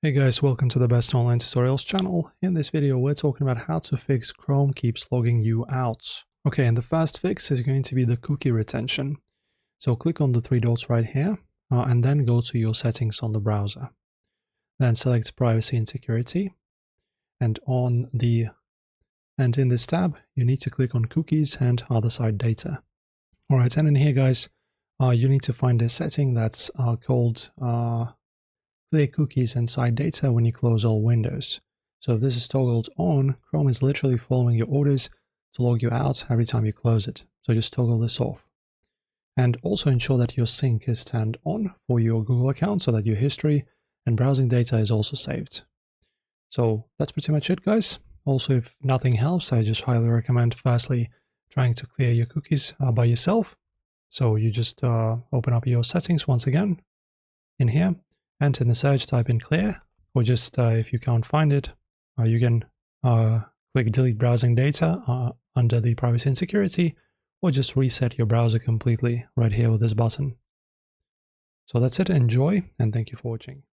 Hey guys, welcome to the Best Online Tutorials channel. In this video, we're talking about how to fix Chrome keeps logging you out. Okay, and the first fix is going to be the cookie retention. So click on the three dots right here, and then go to your settings on the browser. Then select Privacy and Security, and in this tab, you need to click on Cookies and Other Site Data. All right, and in here, guys, you need to find a setting that's called Clear cookies and site data when you close all windows. So if this is toggled on, Chrome is literally following your orders to log you out every time you close it. So just toggle this off. And also ensure that your sync is turned on for your Google account so that your history and browsing data is also saved. So that's pretty much it, guys. Also, if nothing helps, I just highly recommend firstly trying to clear your cookies by yourself. So you just open up your settings once again in here. And in the search, type in clear, or just if you can't find it, you can click delete browsing data under the privacy and security, or just reset your browser completely right here with this button. So that's it, enjoy, and thank you for watching.